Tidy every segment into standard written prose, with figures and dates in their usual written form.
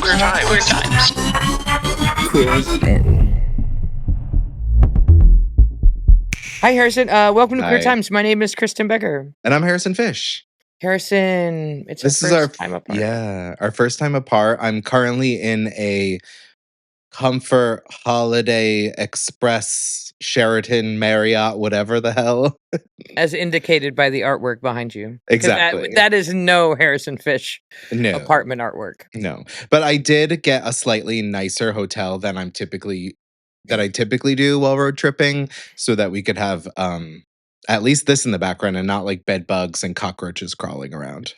Queer Times. Queer Times. Hi, Harrison. Welcome to Queer Hi. Times. My name is Kristen Becker. And I'm Harrison Fish. Harrison, it's This our is first time apart. Yeah, our first time apart. I'm currently in a Comfort Holiday Express Sheraton Marriott, whatever the hell. As indicated by the artwork behind you. 'Cause Exactly. That is no Harrison Fish No. apartment artwork. No. But I did get a slightly nicer hotel than I typically do while road tripping, so that we could have at least this in the background and not like bed bugs and cockroaches crawling around.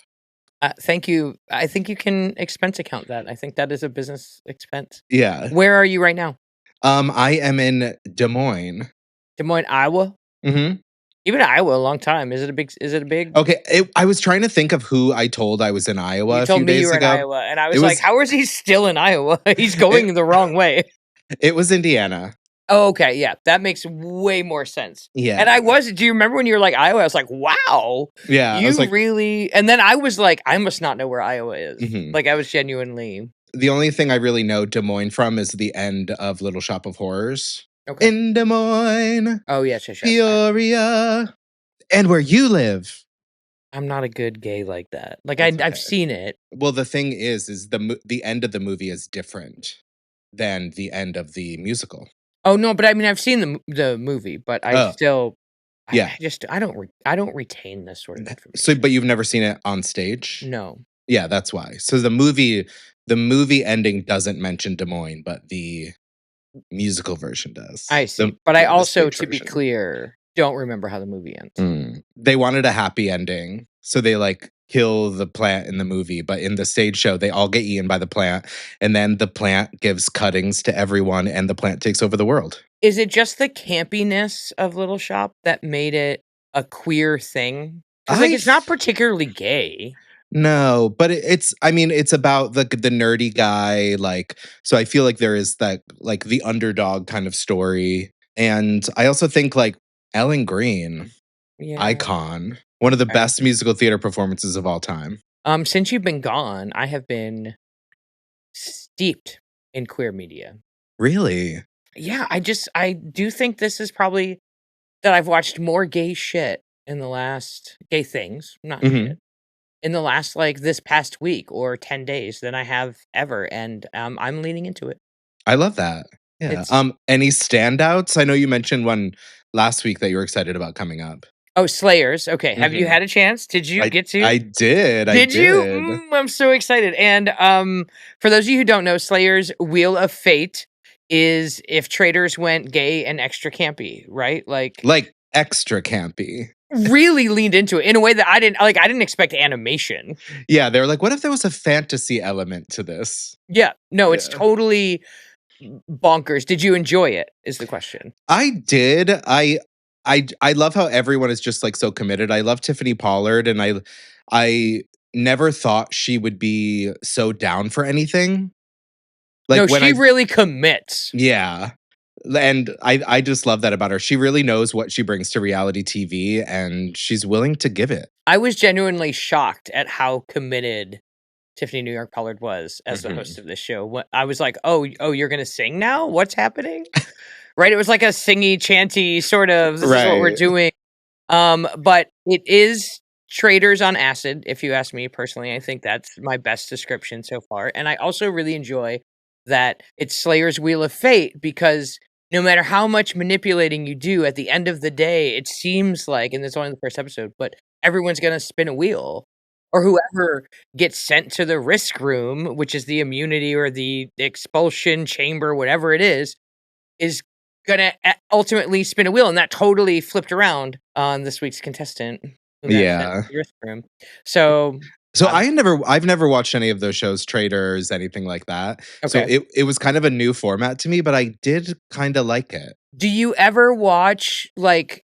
Thank you. I think you can expense account that. I think that is a business expense. Yeah. Where are you right now? I am in Des Moines. Des Moines, Iowa? Mm-hmm. You've been in Iowa a long time. Is it a big? Okay, I was trying to think of who I told I was in Iowa You told me you were ago. in Iowa, and I was like, how is he still in Iowa? He's going the wrong way. It was Indiana. Oh, okay, yeah, that makes way more sense. Yeah. And do you remember when you were like Iowa? I was like, wow. Yeah. You I was like, really, and then I was like, I must not know where Iowa is. Mhm. Like I was genuinely. The only thing I really know Des Moines from is the end of Little Shop of Horrors. Okay. In Des Moines. Oh, yes. Peoria. And where you live. I'm not a good gay like that. Like That's I've okay. seen it. Well, the thing is the end of the movie is different than the end of the musical. Oh no, but I mean I've seen the movie, but I still, Yeah. I don't retain this sort of information. So, but you've never seen it on stage? No. Yeah, that's why. So the movie ending doesn't mention Des Moines, but the musical version does. I see. But I also, to be clear, don't remember how the movie ends. They wanted a happy ending, so they like kill the plant in the movie, but in the stage show, they all get eaten by the plant, and then the plant gives cuttings to everyone, and the plant takes over the world. Is it just the campiness of Little Shop that made it a queer thing? Because like it's not particularly gay. No, but it's about the nerdy guy, like, so I feel like there is that like the underdog kind of story. And I also think like Ellen Greene, icon, one of the best musical theater performances of all time. Since you've been gone, I have been steeped in queer media. Really? Yeah, I do think this is probably that I've watched more gay shit in the last gay things, not shit, in the last like this past week or 10 days than I have ever, and I'm leaning into it. I love that. Yeah. Any standouts? I know you mentioned one last week that you were excited about coming up. Oh, Slayers. Okay. Have you had a chance? Did you get to? I did. Did you? I'm so excited. And for those of you who don't know, Slayers Wheel of Fate is if Traitors went gay and extra campy, right? Like extra campy. Really leaned into it in a way that I didn't expect animation. Yeah, they were like, what if there was a fantasy element to this? Yeah. No, it's totally bonkers. Did you enjoy it? Is the question. I did. I love how everyone is just like so committed. I love Tiffany Pollard, and I never thought she would be so down for anything. Like she really commits. Yeah. And I just love that about her. She really knows what she brings to reality TV, and she's willing to give it. I was genuinely shocked at how committed Tiffany New York Pollard was as the host of this show. I was like, oh, you're going to sing now? What's happening? Right? It was like a singy, chanty sort of, this is what we're doing. But it is Traitors on acid, if you ask me personally. I think that's my best description so far. And I also really enjoy that it's Slayer's Wheel of Fate, because no matter how much manipulating you do, at the end of the day, it seems like, and it's only the first episode, but everyone's going to spin a wheel. Or whoever gets sent to the risk room, which is the immunity or the expulsion chamber, whatever it is gonna ultimately spin a wheel, and that totally flipped around on this week's contestant. Yeah. Risk room. So I've never watched any of those shows, Traitors, anything like that. Okay. So it was kind of a new format to me, but I did kind of like it. Do you ever watch like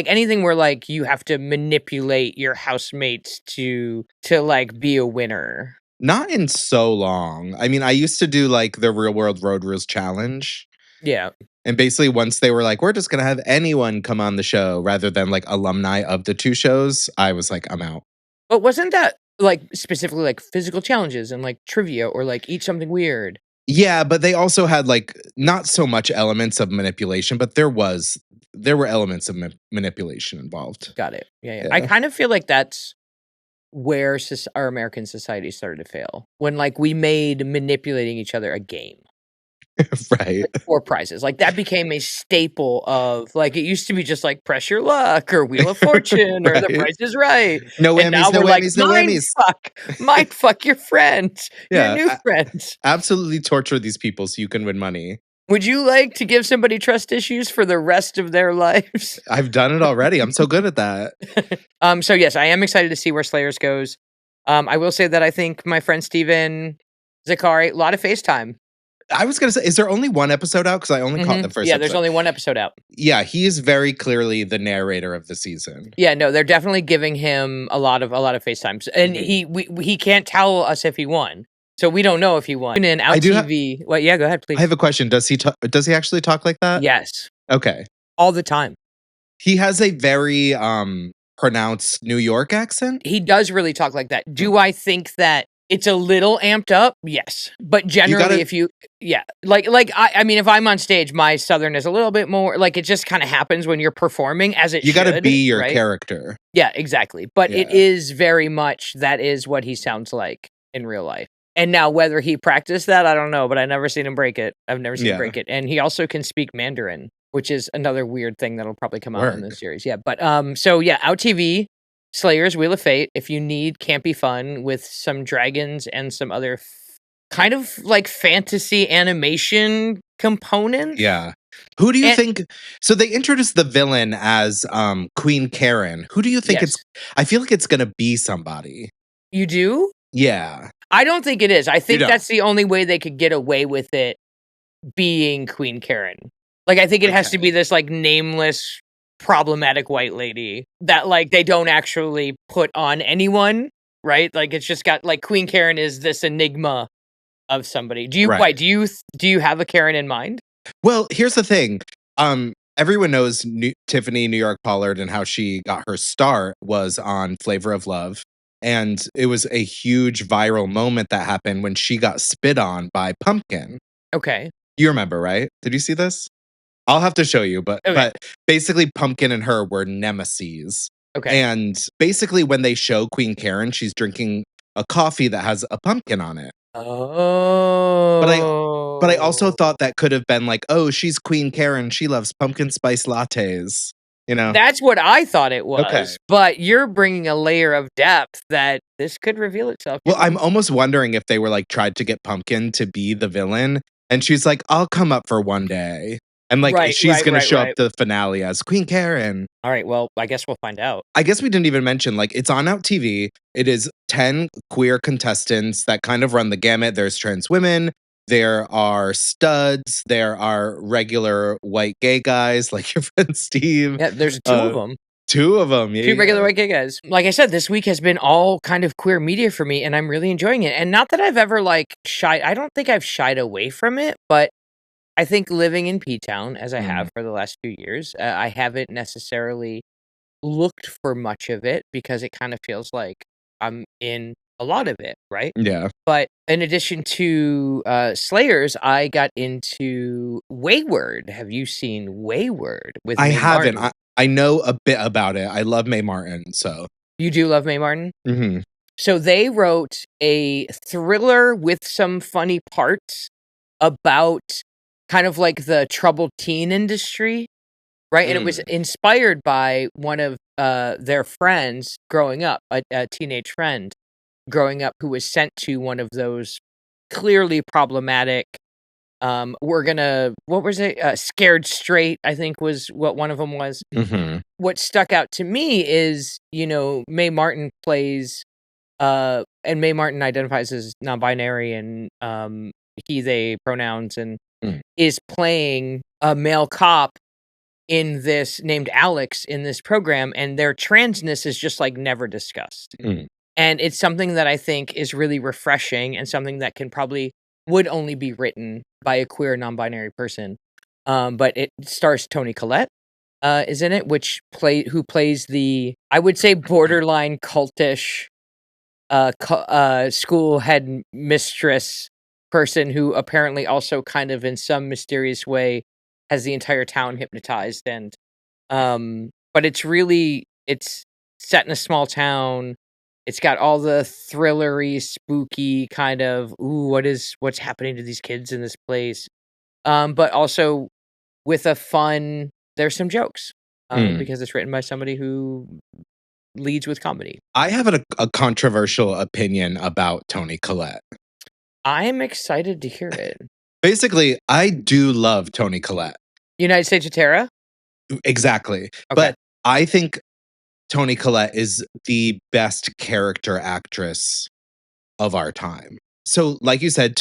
anything where like you have to manipulate your housemates to like be a winner? Not in so long. I mean, I used to do like the Real World Road Rules Challenge. Yeah. And basically once they were like, we're just going to have anyone come on the show rather than like alumni of the two shows, I was like, I'm out. But wasn't that Like, specifically, like, physical challenges and, like, trivia or, like, eat something weird. Yeah, but they also had, like, not so much elements of manipulation, but there were elements of manipulation involved. Got it. Yeah, yeah. I Yeah. kind of feel like that's where our American society started to fail. When, like, we made manipulating each other a game. Right. Like, for prizes. Like, that became a staple of like, it used to be just, like, Press Your Luck or Wheel of Fortune or The Right. Price is Right, No and now whammies, no we're like, whammies, no whammies. Mind fuck your friends, your Yeah, new friends. absolutely torture these people so you can win money. Would you like to give somebody trust issues for the rest of their lives? I've done it already. I'm so good at that. So yes, I am excited to see where Slayers goes. I will say that I think my friend Steven Zakari, a lot of FaceTime. I was gonna say, is there only one episode out? Because I only caught the first Yeah, there's episode. only one episode out. Yeah, he is very clearly the narrator of the season. Yeah, no, they're definitely giving him a lot of FaceTimes, and he can't tell us if he won, so we don't know if he won. In Out TV, well, yeah, go ahead, I please. have a question. Does he actually talk like that? Yes, Okay. all the time. He has a very pronounced New York accent. He does really talk like that. Do I think that it's a little amped up? Yes, but generally, if you, yeah, I mean, if I'm on stage, my Southern is a little bit more like it just kind of happens when you're performing, as it You should. got to be your right? character. Yeah, exactly. But it Yeah. is very much that is what he sounds like in real life. And now whether he practiced that, I don't know, but I've never seen him break it. I've never seen him break it. And he also can speak Mandarin, which is another weird thing that'll probably come out in the series. Yeah, but so yeah, Out TV, Slayers, Wheel of Fate. If you need campy fun with some dragons and some other kind of like fantasy animation components. Yeah. Who do you think? So they introduced the villain as Queen Karen. Who do you think it's? I feel like it's gonna be somebody. You do? Yeah. I don't think it is. I think that's the only way they could get away with it being Queen Karen. Like, I think it has to be this, like, nameless, problematic white lady that, like, they don't actually put on anyone, right? Like, it's just got, like, Queen Karen is this enigma of somebody. Do you have a Karen in mind? Well, here's the thing. Everyone knows Tiffany New York Pollard and how she got her start was on Flavor of Love. And it was a huge viral moment that happened when she got spit on by Pumpkin. Okay. You remember, right? Did you see this? I'll have to show you, but basically Pumpkin and her were nemesis. Okay. And basically when they show Queen Karen, she's drinking a coffee that has a pumpkin on it. Oh. But I also thought that could have been like, oh, she's Queen Karen. She loves pumpkin spice lattes. You know? That's what I thought it was. But you're bringing a layer of depth that this could reveal itself. Well, I'm almost wondering if they were like tried to get Pumpkin to be the villain. And she's like, I'll come up for one day. And like, she's going to show up to the finale as Queen Karen. All right. Well, I guess we'll find out. I guess we didn't even mention, like, it's on Out TV. It is 10 queer contestants that kind of run the gamut. There's trans women. There are studs. There are regular white gay guys like your friend Steve. Yeah, there's two of them. Two of them. Yeah, two regular white gay guys. Like I said, this week has been all kind of queer media for me, and I'm really enjoying it. And not that I've ever like I don't think I've shied away from it, but I think living in P-Town, as I have for the last few years, I haven't necessarily looked for much of it because it kind of feels like I'm in a lot of it, right? Yeah. But in addition to Slayers, I got into Wayward. Have you seen Wayward with I Mae haven't. Martin? I know a bit about it. I love Mae Martin, so. You do love Mae Martin? Mm-hmm. So they wrote a thriller with some funny parts about kind of like the troubled teen industry, right? And it was inspired by one of their friends growing up, a teenage friend growing up who was sent to one of those clearly problematic, what was it? Scared Straight, I think was what one of them was. Mm-hmm. What stuck out to me is, Mae Martin plays, and Mae Martin identifies as non-binary and he, they pronouns and is playing a male cop in this named Alex in this program, and their transness is just like never discussed. And it's something that I think is really refreshing and something that would only be written by a queer non-binary person. But it stars Toni Collette is in it, who plays the, I would say, borderline cultish school head mistress person who apparently also kind of in some mysterious way has the entire town hypnotized. And but it's set in a small town. It's got all the thrillery, spooky kind of, ooh, what's happening to these kids in this place? But also with a fun, there's some jokes. Mm. Because it's written by somebody who leads with comedy. I have a controversial opinion about Toni Collette. I am excited to hear it. Basically, I do love Toni Collette. United States of Terra? Exactly. Okay. But I think Toni Collette is the best character actress of our time. So, like you said,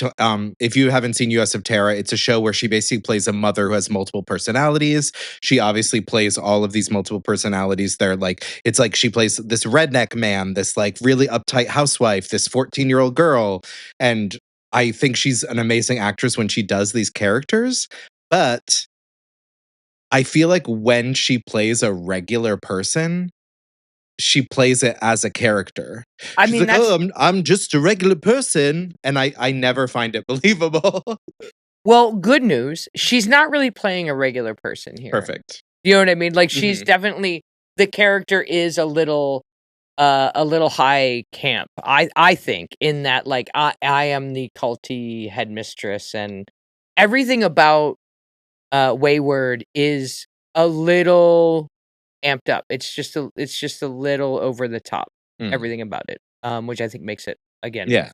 if you haven't seen US of Terra, it's a show where she basically plays a mother who has multiple personalities. She obviously plays all of these multiple personalities. It's like she plays this redneck man, this like really uptight housewife, this 14-year-old girl. And I think she's an amazing actress when she does these characters. But I feel like when she plays a regular person, she plays it as a character. I She's mean, like, "Oh, I'm just a regular person," and I never find it believable. well, good news. She's not really playing a regular person here. Perfect. You know what I mean? Like she's Mhm. definitely the character is a little high camp. I think in that like I am the culty headmistress and everything about Wayward is a little amped up. It's just a little over the top. Mm. Everything about it. Which I think makes it again Yeah.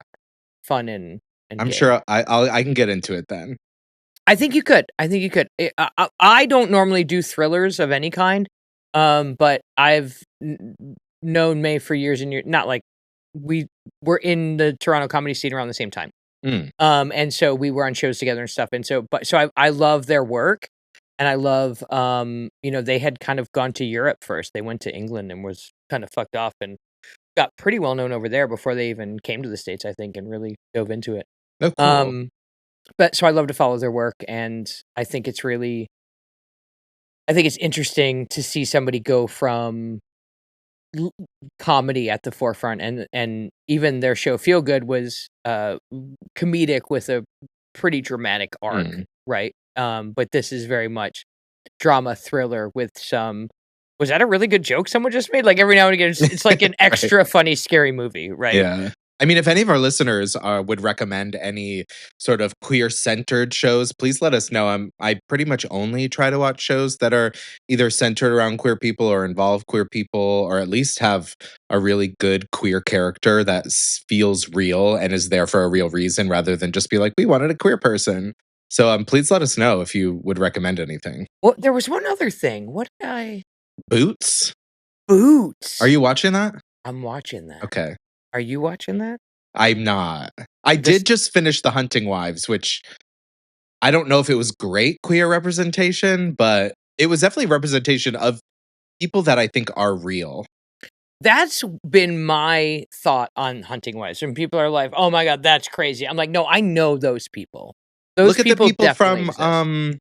fun and I'm gay. sure I can get into it then. I think you could. I think you could. I don't normally do thrillers of any kind, but I've known May for years and years. Not like we were in the Toronto comedy scene around the same time, Mm. and so we were on shows together and stuff. And so I love their work, and I love they had kind of gone to Europe first. They went to England and was kind of fucked off and got pretty well known over there before they even came to the States, I think, and really dove into it. Oh, cool. But so I love to follow their work, and I think it's interesting to see somebody go from comedy at the forefront, and even their show Feel Good was comedic with a pretty dramatic arc, Mm. right? But this is very much drama thriller with some. Was that a really good joke someone just made? Like every now and again, it's like an Right. extra funny, scary movie, right? Yeah. I mean, if any of our listeners would recommend any sort of queer-centered shows, please let us know. I pretty much only try to watch shows that are either centered around queer people or involve queer people, or at least have a really good queer character that feels real and is there for a real reason, rather than just be like, we wanted a queer person. So please let us know if you would recommend anything. Well, there was one other thing. What did I? Boots? Boots. Are you watching that? I'm watching that. Okay. Are you watching that? I'm not. I This did just finish The Hunting Wives, which I don't know if it was great queer representation, but it was definitely representation of people that I think are real. That's been my thought on Hunting Wives. When people are like, "Oh my god, that's crazy." I'm like, "No, I know those people. Those Look at the people people definitely from exist."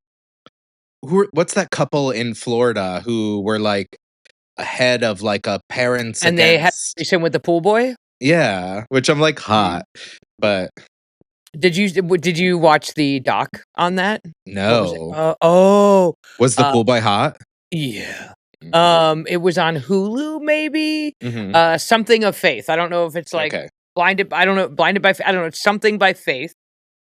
what's that couple in Florida who were like ahead of like a parents And they had against. a threesome with the pool boy? Yeah, which I'm like hot, but Did you watch the doc on that? What was it? no. Was the Uh, pool boy hot? yeah. Mm. It was on Hulu maybe? Mhm. Something of Faith. I don't know if it's like Okay. Blinded by I don't know, it's something by Faith.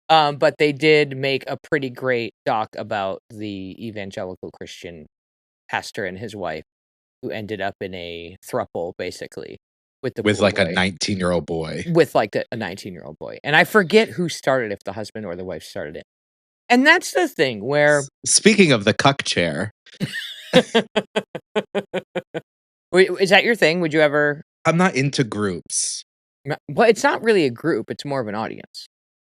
But they did make a pretty great doc about the evangelical Christian pastor and his wife who ended up in a throuple basically with the With pool like a boy. 19-year-old boy. With like a 19-year-old boy. And I forget who started, if the husband or the wife started it. And that's the thing where Speaking of the cuck chair, Wait, is that your thing? Would you ever I'm not into groups. Well, it's not really a group, it's more of an audience.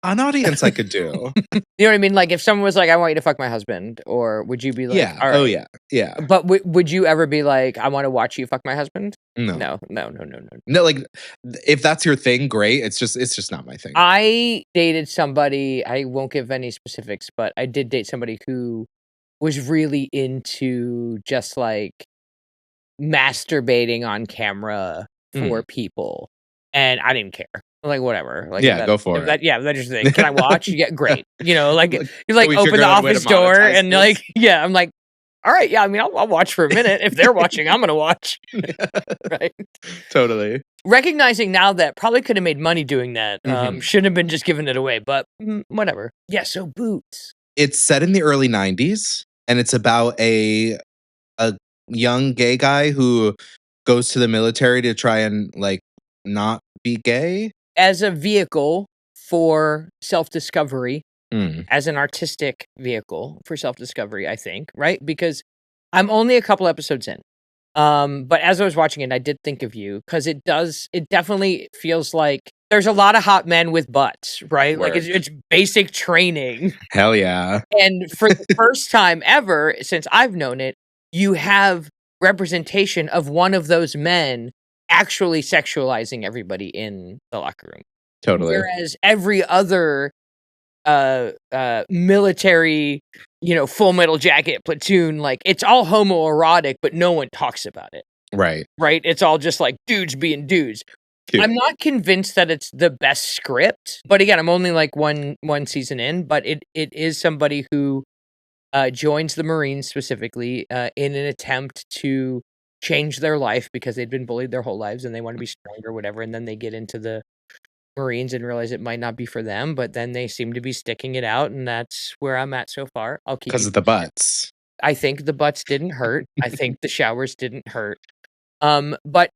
An audience I could do. You know what I mean? Like, if someone was like, "I want you to fuck my husband," or would you be like, Yeah. Oh, "Alright." yeah. Yeah. But would you ever be like, "I wanna watch you fuck my husband?" No. No, no, no, no, no. No, like, if that's your thing, great. It's just not my thing. I dated somebody, I won't give any specifics, but I did date somebody who was really into just, like, masturbating on camera Mm. for people. and I didn't care. Like, whatever. Like, Yeah, go for it. if that's your thing. Can I watch? Yeah, great. You know, like, Like, you can we open figure the out a way to office door monetize and this? like, yeah, I'm like, all right, yeah, I mean, I'll watch for a minute. If they're watching, I'm gonna watch. Right. Totally. Recognizing now that probably could have made money doing that. Mhm. Shouldn't have been just giving it away, but whatever. Yeah, so Boots. It's set in the early 90s, and it's about a young gay guy who goes to the military to try and, like, not be gay? As a vehicle for self-discovery, Mm. as an artistic vehicle for self-discovery, I think, right? Because I'm only a couple episodes in. But as I was watching it, I did think of you because it definitely feels like there's a lot of hot men with butts, right? Like Work. it's basic training. Hell yeah. And for the first time ever since I've known it, you have representation of one of those men actually sexualizing everybody in the locker room. Totally. Whereas every other military, Full Metal Jacket platoon, like it's all homoerotic, but no one talks about it. Right. Right? It's all just like dudes being dudes. Cute. I'm not convinced that it's the best script, but again, I'm only like one season in, but it is somebody who joins the Marines specifically in an attempt to change their life because they'd been bullied their whole lives and they want to be stronger, whatever. And then they get into the Marines and realize it might not be for them, but then they seem to be sticking it out, and that's where I'm at so far. I'll keep you Because of the posted. butts. I think the butts didn't hurt. I think the showers didn't hurt. But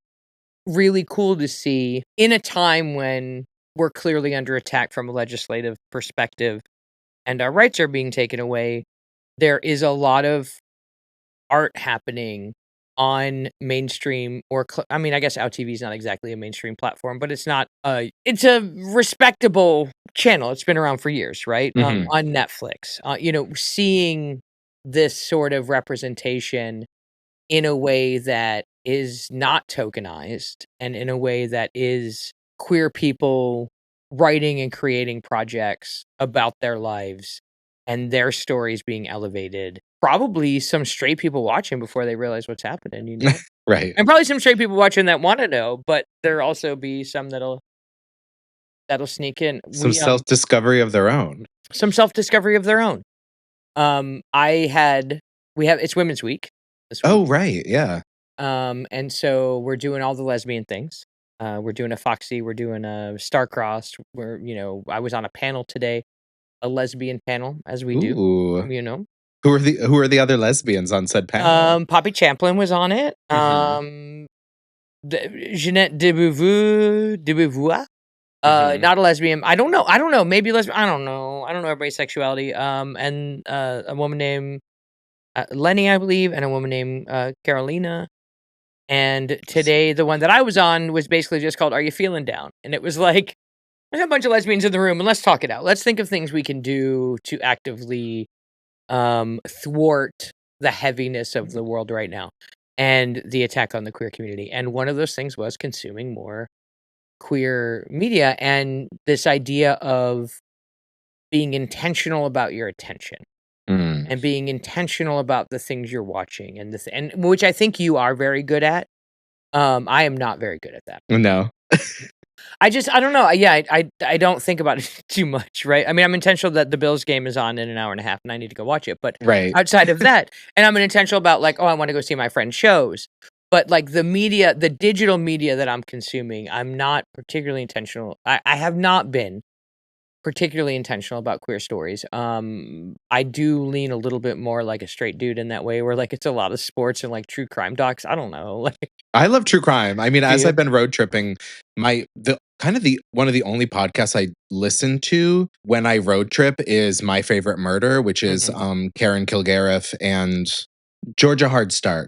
really cool to see in a time when we're clearly under attack from a legislative perspective and our rights are being taken away. There is a lot of art happening on mainstream I mean, I guess OutTV is not exactly a mainstream platform, but it's not it's a respectable channel. It's been around for years, right? Mhm. On Netflix. Seeing this sort of representation in a way that is not tokenized and in a way that is queer people writing and creating projects about their lives and their stories being elevated. Probably some straight people watching before they realize what's happening, Right. And probably some straight people watching that wanna know, but there'll also be some that'll sneak in. Some self-discovery of their own. Some self-discovery of their own. I had we have it's Women's Week this week. Oh, right, yeah. And so we're doing all the lesbian things. We're doing a Foxy, we're doing a Star-Crossed, I was on a panel today, a lesbian panel, as we do, Ooh. you know? Who are the other lesbians on said panel? Poppy Champlin was on it. Mhm. Jeanette de Beauvoir, Mhm. not a lesbian. I don't know, maybe lesbian. I don't know. I don't know everybody's sexuality. And a woman named Lenny, I believe, and a woman named Carolina. And today, the one that I was on was basically just called "Are You Feeling Down?" And it was like, there's a bunch of lesbians in the room, and let's talk it out. Let's think of things we can do to actively thwart the heaviness of the world right now and the attack on the queer community. And one of those things was consuming more queer media and this idea of being intentional about your attention Mm. and being intentional about the things you're watching and which I think you are very good at. I am not very good at that. No. I don't know. Yeah, I don't think about it too much, right? I mean, I'm intentional that the Bills game is on in an hour and a half, and I need to go watch it. But Right. outside of that, and I'm intentional about like, oh, I want to go see my friend's shows. But like the media, the digital media that I'm consuming, I'm not particularly intentional. I have not been particularly intentional about queer stories. I do lean a little bit more like a straight dude in that way, where like it's a lot of sports and like true crime docs. I don't know, like. I love true crime. I mean, Do as you? I've been road tripping, the one of the only podcasts I listen to when I road trip is My Favorite Murder, which is Mhm. Karen Kilgariff and Georgia Hardstark.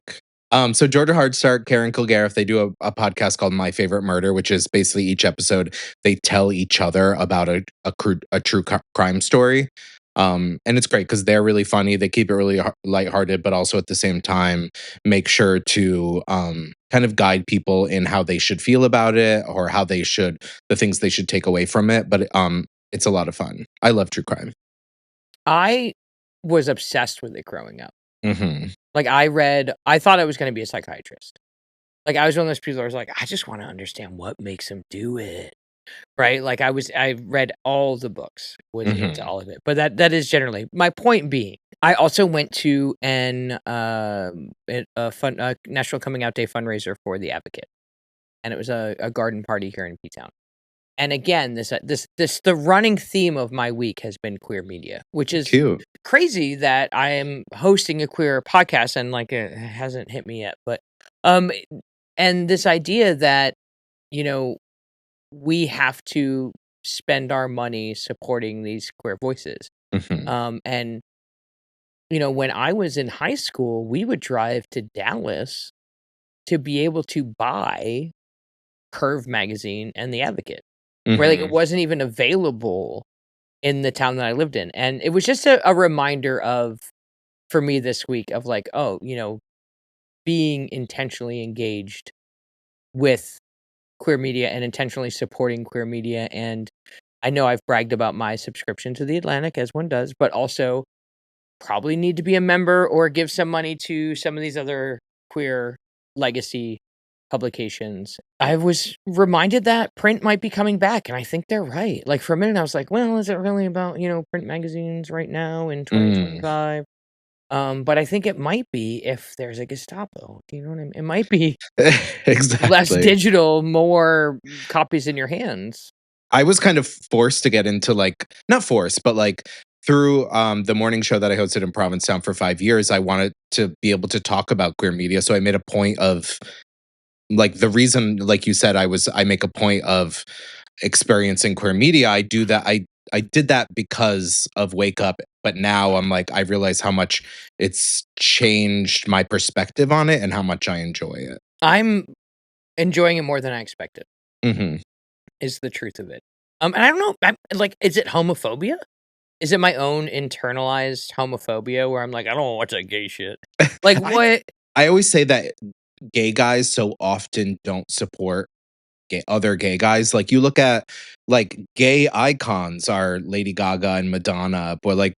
So Georgia Hardstark, Karen Kilgariff, they do a podcast called My Favorite Murder, which is basically each episode they tell each other about a true crime story. And it's great because they're really funny. They keep it really lighthearted, but also at the same time make sure to kind of guide people in how they should feel about it or the things they should take away from it. But it's a lot of fun. I love true crime. I was obsessed with it growing up. Hmm. Like, I thought I was gonna be a psychiatrist. Like, I was one of those people that was like, "I just wanna understand what makes them do it." Right? Like, I read all the books, was into Mhm. all of it, but that is generally my point being, I also went to a National Coming Out Day fundraiser for The Advocate, and it was a garden party here in P-Town. And again, the running theme of my week has been queer media, which is Cute. crazy that I am hosting a queer podcast and, like, it hasn't hit me yet, but, um, and this idea that, you know, we have to spend our money supporting these queer voices. Mhm. And, you know, when I was in high school, we would drive to Dallas to be able to buy Curve magazine and The Advocate, where, like, it Mhm. wasn't even available in the town that I lived in. And it was just a reminder of, for me this week, of like, oh, you know, being intentionally engaged with queer media and intentionally supporting queer media. And I know I've bragged about my subscription to The Atlantic, as one does, but also probably need to be a member or give some money to some of these other queer legacy publications. I was reminded that print might be coming back, and I think they're right. Like, for a minute, I was like, well, is it really about, you know, print magazines right now in Mm. 2025? But I think it might be if there's a Gestapo. Do you know what I mean? It might be less Exactly. digital, more copies in your hands. I was kind of forced to get into, like, not forced, but, like, through, the morning show that I hosted in Provincetown for 5 years, I wanted to be able to talk about queer media, so I made a point of, like, the reason, like you said, I make a point of experiencing queer media. I do that. I did that because of Wake Up, but now I'm like, I realize how much it's changed my perspective on it and how much I enjoy it. I'm enjoying it more than I expected, Mhm. is the truth of it. And I don't know, like, is it homophobia? Is it my own internalized homophobia where I'm like, "I don't wanna watch that gay shit." Like, I what? I always say that gay guys so often don't support other gay guys. Like, you look at, like, gay icons are Lady Gaga and Madonna, but, like,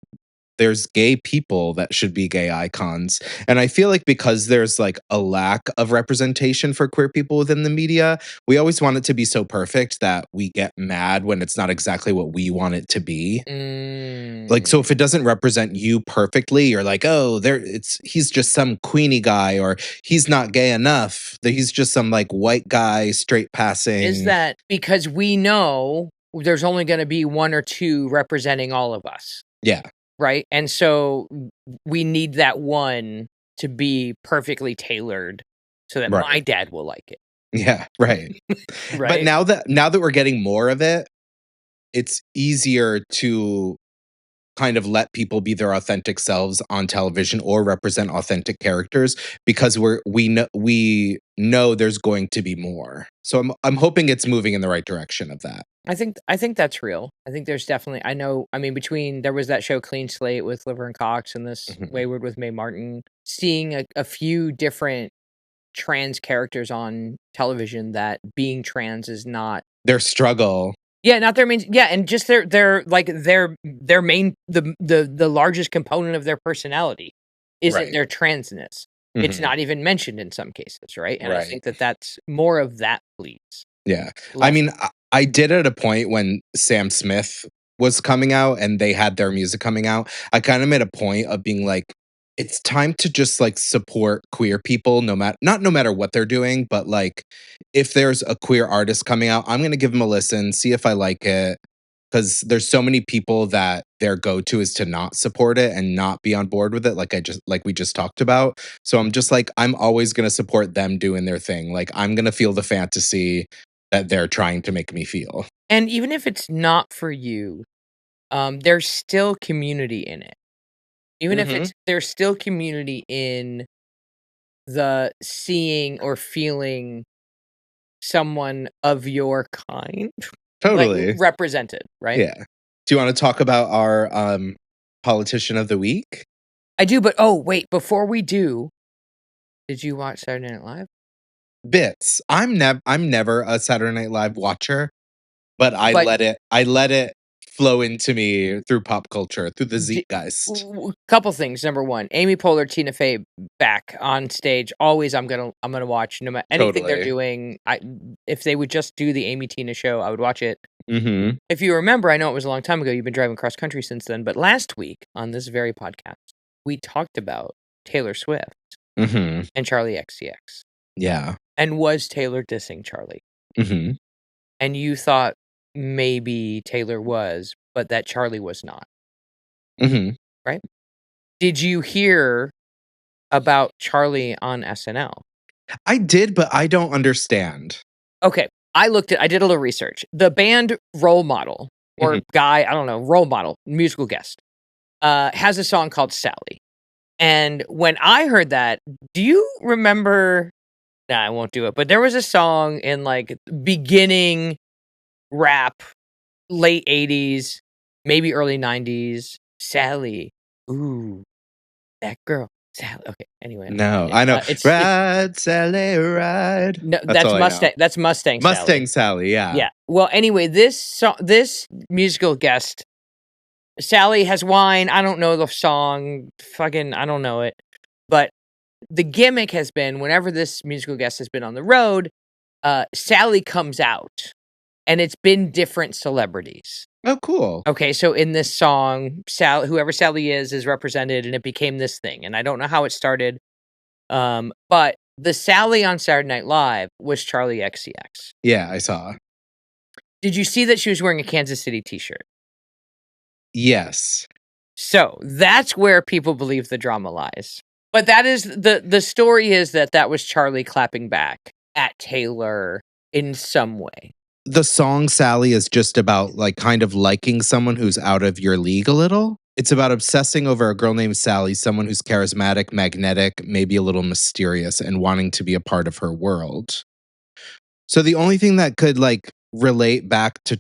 there's gay people that should be gay icons. And I feel like because there's, like, a lack of representation for queer people within the media, we always want it to be so perfect that we get mad when it's not exactly what we want it to be. Like, so Mm. if it doesn't represent you perfectly, you're like, "Oh, he's just some queenie guy," or "He's not gay enough. That he's just some, like, white guy straight Is passing." that because we know there's only gonna be 1 or 2 representing all of us, Yeah, right? And so we need that one to be perfectly tailored so that my right. dad will like it, Yeah, right. But right? now that we're getting more of it, it's easier to kind of let people be their authentic selves on television or represent authentic characters because we know there's going to be more. So I'm hoping it's moving in the right direction of that. I think that's real. I think there's definitely, I mean, between there was that show Clean Slate with Liver and Cox and this Mhm. Wayward with Mae Martin, seeing a few different trans characters on television that being trans is not, Their struggle. yeah, not their main, yeah, and just their main, the largest component of their personality isn't Right. their transness. It's Mhm. not even mentioned in some cases, right? And I Right. think that that's more of that, please. Yeah. I Less. mean, I did at a point when Sam Smith was coming out and they had their music coming out. I kind of made a point of being like, it's time to just like support queer people, no matter what they're doing, but like if there's a queer artist coming out, I'm gonna give them a listen, see if I like it. Because there's so many people that their go-to is to not support it and not be on board with it, like we just talked about. So I'm just like, I'm always gonna support them doing their thing. Like I'm gonna feel the fantasy that they're trying to make me feel. And even if it's not for you, there's still community in it. Even if Mhm. it's there's still community in the seeing or feeling someone of your kind, like, Totally. represented, right? Yeah. Do you wanna talk about our, politician of the week? I do, but oh, wait, before we do, did you watch Saturday Night Live? Bits. I'm never a Saturday Night Live watcher, but But I let it flow into me through pop culture, through the D- zeitgeist. Couple things. Number one, Amy Poehler, Tina Fey back on stage. Always, I'm gonna watch no matter anything they're Totally. doing. If they would just do the Amy Tina show, I would watch it. Mm-hmm. If you remember, I know it was a long time ago. You've been driving cross country since then, but last week on this very podcast, we talked about Taylor Swift Mm-hmm. and Charlie XCX. Yeah. And was Taylor dissing Charlie? Mm-hmm. And you thought maybe Taylor was, but that Charlie was not. Mm-hmm. Right? Did you hear about Charlie on SNL? I did, but I don't understand. Okay. I did a little research. The band Role Model, or guy, I don't know, Role Model, musical guest, has a song called Sally. And when I heard that, do you remember? Nah, I won't do it. But there was a song in like beginning rap, late 80s, maybe early 90s. Sally. Ooh, that girl. Sally. Okay, anyway. No, I know. Ride, Sally, ride. No, That's all Mustang. I know. That's Mustang Sally. Mustang Sally, yeah. Yeah. Well, anyway, this musical guest, Sally has wine. I don't know the song. Fucking, I don't know it. But the gimmick has been whenever this musical guest has been on the road, Sally comes out, and it's been different celebrities. Oh, cool. Okay, so in this song, whoever Sally is represented, and it became this thing. And I don't know how it started, but the Sally on Saturday Night Live was Charlie XCX. Yeah, I saw. Did you see that she was wearing a Kansas City t-shirt? Yes. So that's where people believe the drama lies. But that is the story is that was Charlie clapping back at Taylor in some way. The song Sally is just about like kind of liking someone who's out of your league a little. It's about obsessing over a girl named Sally, someone who's charismatic, magnetic, maybe a little mysterious, and wanting to be a part of her world. So the only thing that could like relate back to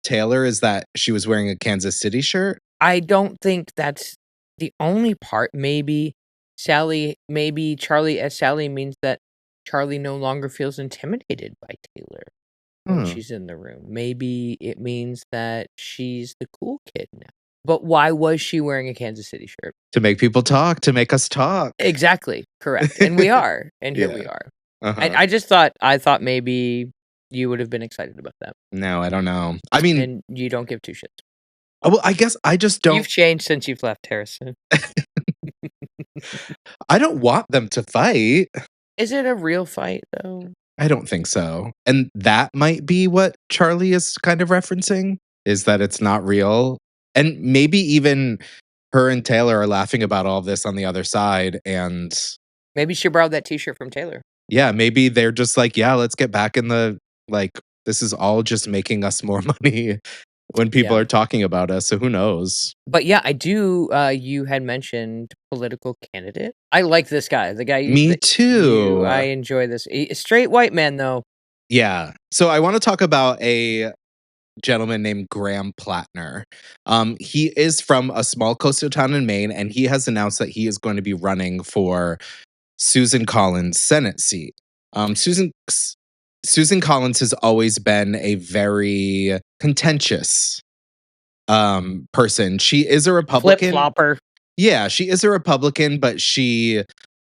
Taylor is that she was wearing a Kansas City shirt. I don't think that's the only part. Maybe Charlie as Sally means that Charlie no longer feels intimidated by Taylor when she's in the room. Maybe it means that she's the cool kid now. But why was she wearing a Kansas City shirt? To make people talk, to make us talk. Exactly. Correct. And we are. And here we are. And I thought maybe you would have been excited about that. No, I don't know. I mean, and you don't give two shits. Well, I guess I just don't. You've changed since you've left Harrison. I don't want them to fight. Is it a real fight, though? I don't think so. And that might be what Charlie is kind of referencing, is that it's not real. And maybe even her and Taylor are laughing about all this on the other side. And maybe she borrowed that t-shirt from Taylor. Yeah, maybe they're just like, yeah, let's get back in the, like, this is all just making us more money when people are talking about us. So who knows? But yeah, I do. You had mentioned political candidate. I like this guy. The guy. Me too. I enjoy this. A straight white man, though. Yeah. So I want to talk about a gentleman named Graham Plattner. He is from a small coastal town in Maine, and he has announced that he is going to be running for Susan Collins' Senate seat. Susan Collins has always been a very contentious person. She is a Republican. Flip-flopper. Yeah, she is a Republican, but she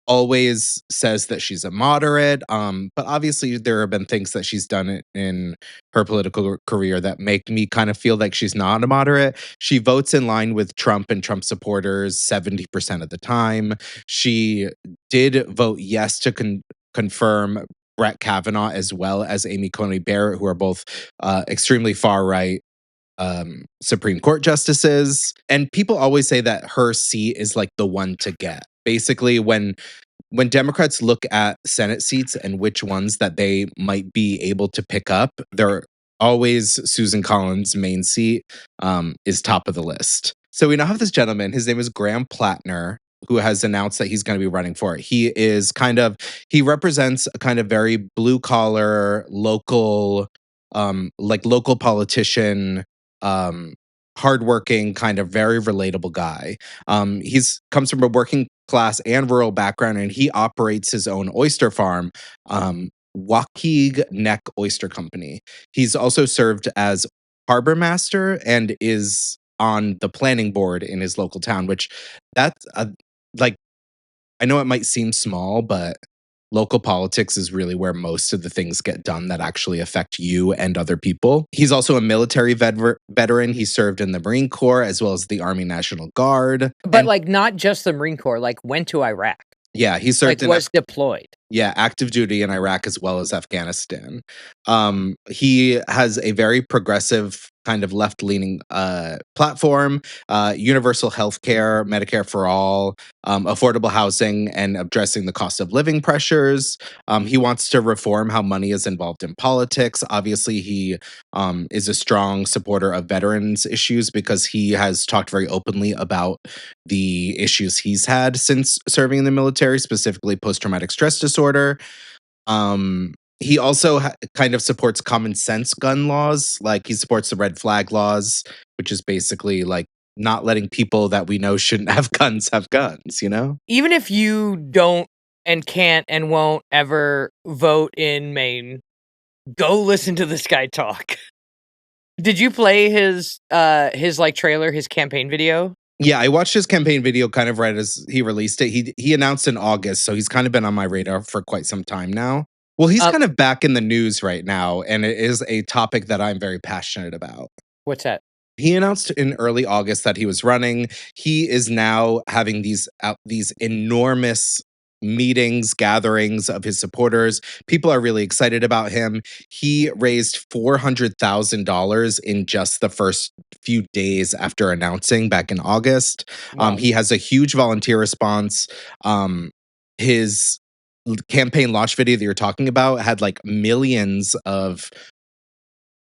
always says that she's a moderate. But obviously there have been things that she's done in her political career that make me kind of feel like she's not a moderate. She votes in line with Trump and Trump supporters 70% of the time. She did vote yes to confirm Brett Kavanaugh as well as Amy Coney Barrett, who are both extremely far right Supreme Court justices. And people always say that her seat is like the one to get. Basically, when Democrats look at Senate seats and which ones that they might be able to pick up, they're always Susan Collins' Maine seat is top of the list. So we now have this gentleman. His name is Graham Plattner, who has announced that he's going to be running for it. He represents a kind of very blue collar, local, local politician, hardworking, kind of very relatable guy. He's comes from a working class and rural background, and he operates his own oyster farm, Waukee Neck Oyster Company. He's also served as harbor master and is on the planning board in his local town, which that's like, I know it might seem small, but local politics is really where most of the things get done that actually affect you and other people. He's also a military veteran. He served in the Marine Corps as well as the Army National Guard. But, like, not just the Marine Corps, like, went to Iraq. Yeah, he served Like, was deployed. Yeah, active duty in Iraq as well as Afghanistan. He has a very progressive kind of left-leaning platform, universal health care, Medicare for all, affordable housing, and addressing the cost of living pressures. He wants to reform how money is involved in politics. Obviously, he is a strong supporter of veterans issues because he has talked very openly about the issues he's had since serving in the military, specifically post-traumatic stress disorder. He also kind of supports common sense gun laws. Like, he supports the red flag laws, which is basically like not letting people that we know shouldn't have guns, you know? Even if you don't and can't and won't ever vote in Maine, go listen to this guy talk. Did you play his like trailer, his campaign video? Yeah, I watched his campaign video kind of right as he released it. He announced in August, so he's kind of been on my radar for quite some time now. Well, he's kind of back in the news right now, and it is a topic that I'm very passionate about. What's that? He announced in early August that he was running. He is now having these enormous meetings, gatherings of his supporters. People are really excited about him. He raised $400,000 in just the first few days after announcing back in August. Wow. He has a huge volunteer response. His campaign launch video that you're talking about had like millions of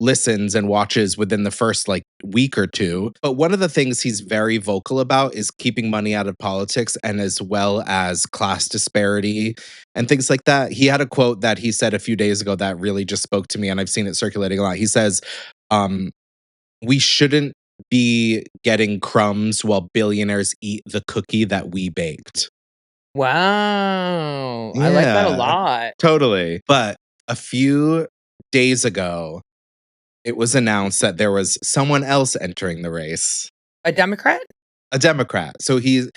listens and watches within the first like week or two. But one of the things he's very vocal about is keeping money out of politics, and as well as class disparity and things like that. He had a quote that he said a few days ago that really just spoke to me, and I've seen it circulating a lot. He says, we shouldn't be getting crumbs while billionaires eat the cookie that we baked. Wow. I like that a lot. Totally. But a few days ago, it was announced that there was someone else entering the race. A Democrat? A Democrat. So he's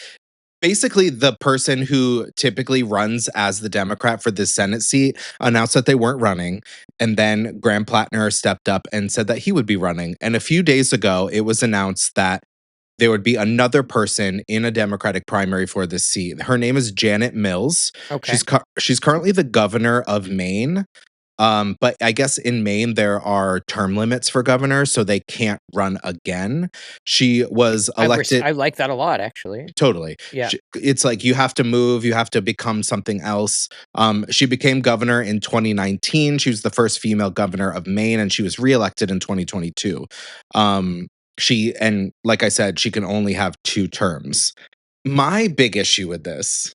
basically the person who typically runs as the Democrat for the Senate seat announced that they weren't running. And then Graham Plattner stepped up and said that he would be running. And a few days ago, it was announced that there would be another person in a Democratic primary for this seat. Her name is Janet Mills. Okay. She's currently the governor of Maine. But I guess in Maine there are term limits for governor, so they can't run again. She was elected. I like that a lot, actually. Totally. Yeah. It's like you have to move, you have to become something else. She became governor in 2019. She was the first female governor of Maine, and she was reelected in 2022. And like I said, she can only have 2 terms. My big issue with this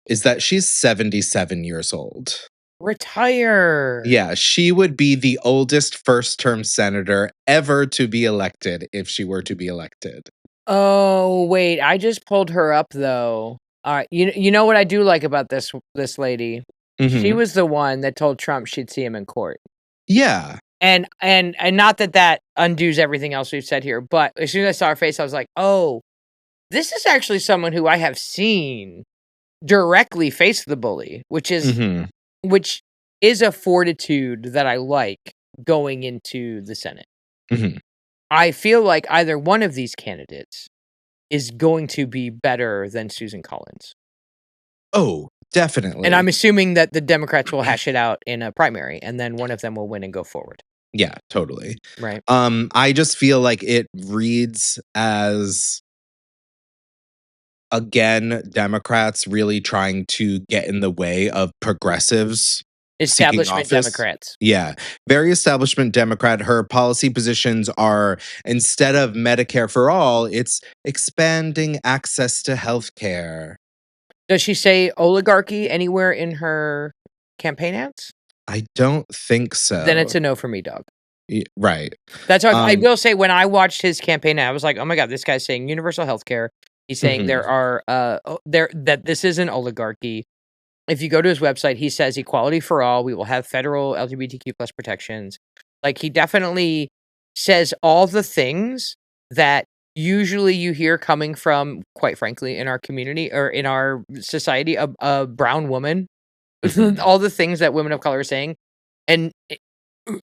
is that she's 77 years old. Retire. Yeah, she would be the oldest first-term senator ever to be elected if she were to be elected. Oh, wait, I just pulled her up, though. Alright, you know what I do like about this lady? She was the one that told Trump she'd see him in court. Yeah. And not that undoes everything else we've said here, but as soon as I saw her face, I was like, "Oh, this is actually someone who I have seen directly face the bully," which is a fortitude that I like going into the Senate. I feel like either one of these candidates is going to be better than Susan Collins. Oh, definitely. And I'm assuming that the Democrats will hash it out in a primary, and then one of them will win and go forward. Yeah, totally. Right. I just feel like it reads as, again, Democrats really trying to get in the way of progressives. Establishment Democrats. Yeah. Very establishment Democrat. Her policy positions are, instead of Medicare for all, it's expanding access to healthcare. Does she say oligarchy anywhere in her campaign ads? I don't think so. Then it's a no for me, dog. Right. That's what I will say. When I watched his campaign ad, I was like, "Oh my god, this guy's saying universal healthcare. He's saying there are that this is an oligarchy." If you go to his website, he says equality for all. We will have federal LGBTQ plus protections. Like, he definitely says all the things that usually you hear coming from, quite frankly, in our community or in our society, a brown woman. Mhm. All the things that women of color are saying, and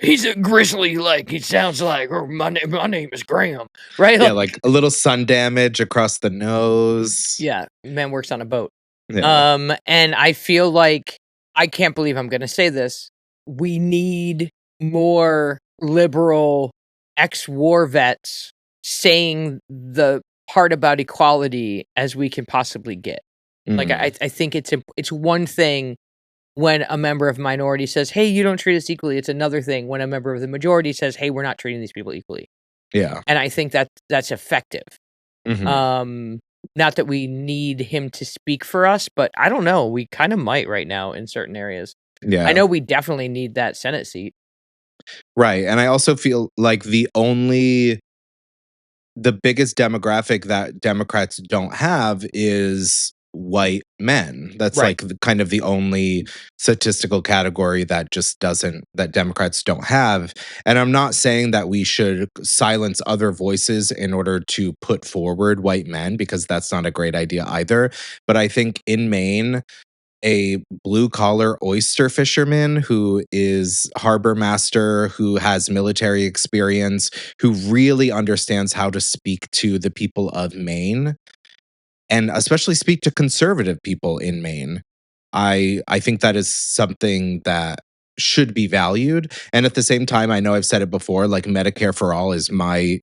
he's a grizzly, like, he sounds like, "Oh, my name is Graham," right? Yeah, Like like a little sun damage across the nose. yeah, man works on a boat. Yeah. And I feel like I can't believe I'm gonna say this. We need more liberal ex-war vets saying the part about equality as we can possibly get. Like, Mm. I think it's one thing when a member of a minority says, "Hey, you don't treat us equally." It's another thing when a member of the majority says, "Hey, we're not treating these people equally." Yeah. And I think that that's effective. Mhm. Um, Not that we need him to speak for us, but I don't know, we kinda might right now in certain areas. I Yeah. know we definitely need that Senate seat. Right, and I also feel like the biggest demographic that Democrats don't have is white men. That's Right. like kind of the only statistical category that just doesn't that Democrats don't have. And I'm not saying that we should silence other voices in order to put forward white men because that's not a great idea either. But I think in Maine, a blue collar oyster fisherman who is harbor master, who has military experience, who really understands how to speak to the people of Maine and especially speak to conservative people in Maine. I think that is something that should be valued. And at the same time, I know I've said it before, like Medicare for all is my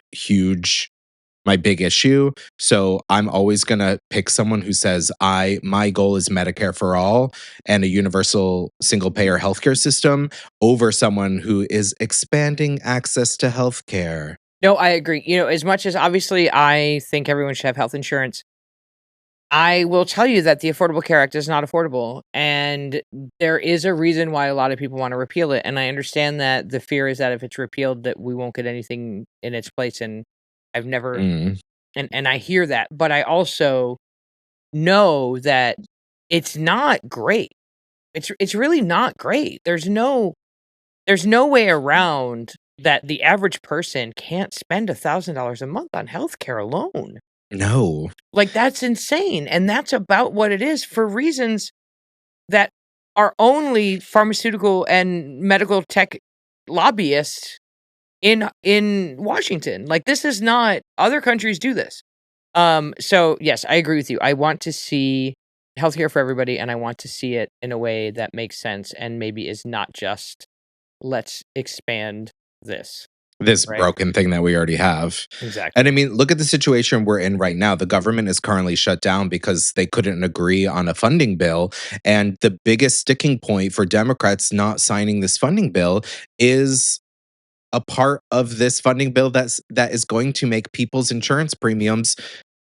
big issue. So I'm always going to pick someone who says my goal is Medicare for all and a universal single payer healthcare system over someone who is expanding access to healthcare. No, I agree. As much as obviously I think everyone should have health insurance, I will tell you that the Affordable Care Act is not affordable, and there is a reason why a lot of people wanna repeal it, and I understand that the fear is that if it's repealed, that we won't get anything in its place, and I've never Mm, and I hear that, but I also know that it's not great. It's really not great. There's no way around that the average person can't spend $1,000 a month on healthcare alone. no. Like, that's insane, and that's about what it is for reasons that are only pharmaceutical and medical tech lobbyists in Washington. Like, this is not other countries do this. So, yes, I agree with you. I want to see healthcare for everybody, and I want to see it in a way that makes sense and maybe is not just, "Let's expand this," This right? broken thing that we already have. And Exactly. I mean, look at the situation we're in right now. The government is currently shut down because they couldn't agree on a funding bill. And the biggest sticking point for Democrats not signing this funding bill is a part of this funding bill that is going to make people's insurance premiums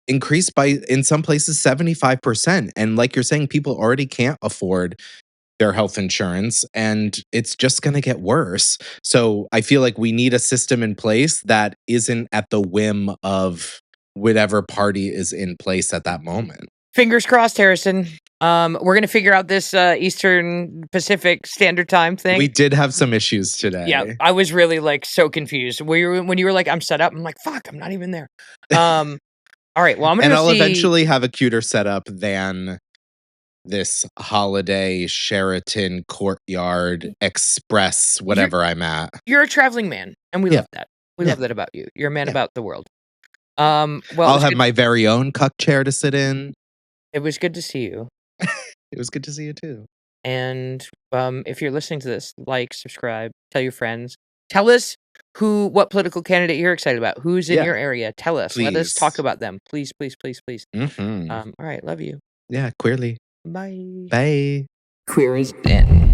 increase by in some places 75%. And like you're saying, people already can't afford their health insurance and it's just going to get worse. So I feel like we need a system in place that isn't at the whim of whatever party is in place at that moment. Fingers crossed, Harrison. We're gonna figure out this, Eastern Pacific Standard Time thing. We did have some issues Yeah, today. I was really, like, so confused. When you were like, "I'm set up," I'm like, "Fuck, I'm not even there." Um, alright, well, I'm gonna And go I'll see eventually have a cuter setup than this holiday Sheraton Courtyard Express, you're whatever I'm at. you're a traveling man, and we Yeah. love that. We Yeah. love that about you. You're a man Yeah. about the world. Well, I'll have my very own cuck chair to sit in. it was good to see you, It was good to see you too. and, if you're listening to this, like, subscribe, tell your friends. Tell us what political candidate you're excited about. Who's in Yeah, your area? Tell us. Let us talk please. about them. Please, please, please, please. Mhm. Alright, love you. Yeah, queerly. Bye. Bye. Queer is in.